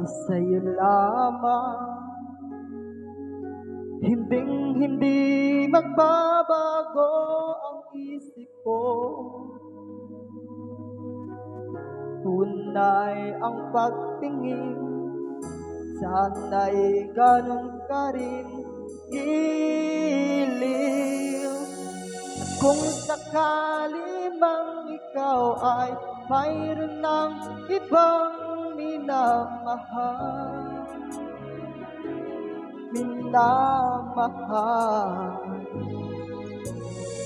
sa'yo lamang. Hindi magbabago ang isip ko. Tunay ang pagtingin, sana'y ganun ka rin giliw. At kung sakali mang ikaw ay mayroon ng ibang minamahal,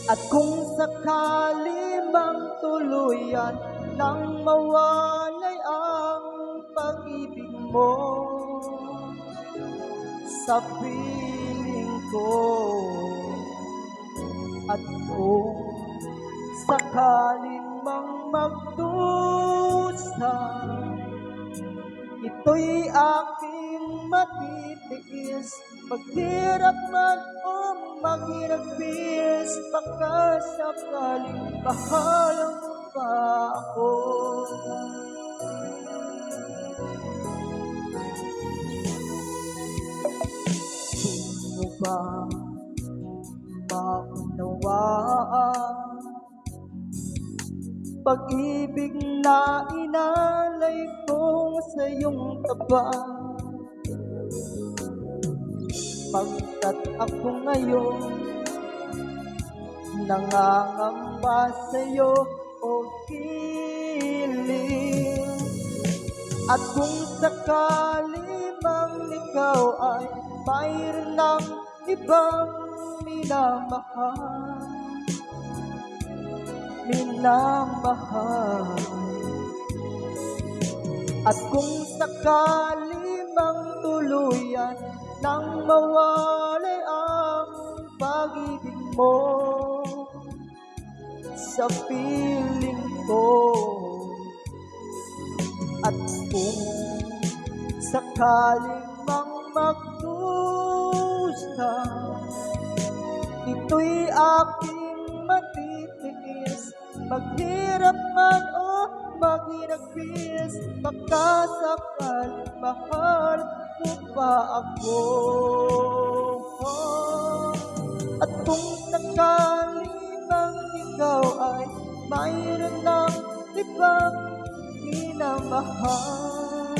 at kung sakali mang tuluyan nang mawalay ang pag-ibig mo sa piling ko, at kung sakaling mang magdusa, ito'y aking matitiis. Maghirap man o maghirapis, baka sakaling mahal mo pa ako. Di mo ba maunawaan pag-ibig na inalay ko sa iyong taba? Pagkat ako ngayon nangangamba sa'yo o piling. At kung sakali mang ikaw ay mayroon ng ibang minamahal, at kung sakali mang tuluyan nang mawalay ang pag-ibig mo sa piling ko, at kung sakaling mang magdusa, ito'y aking matitiis. Maghirap man o maghirapis, baka sakaling mahal mo pa ako. At kung sakali mang ikaw ay mayroon ng ibang minamahal,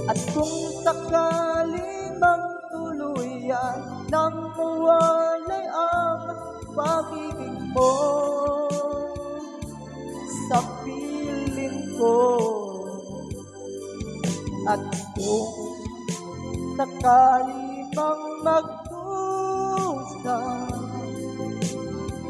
at kung sakali mang tuluyan nang mawalay ang pag-ibig mo sa piling ko, at kung sakali mang magdusa,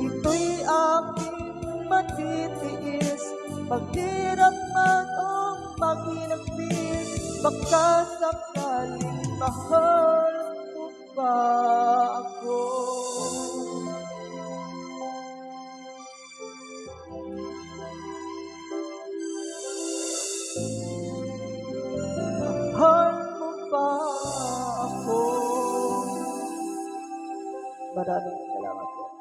ito'y aking matitiis. Maghirap man o maghirapis, baka sakaling mahal mo pa ako. Mahal mo pa ako. Maraming salamat po.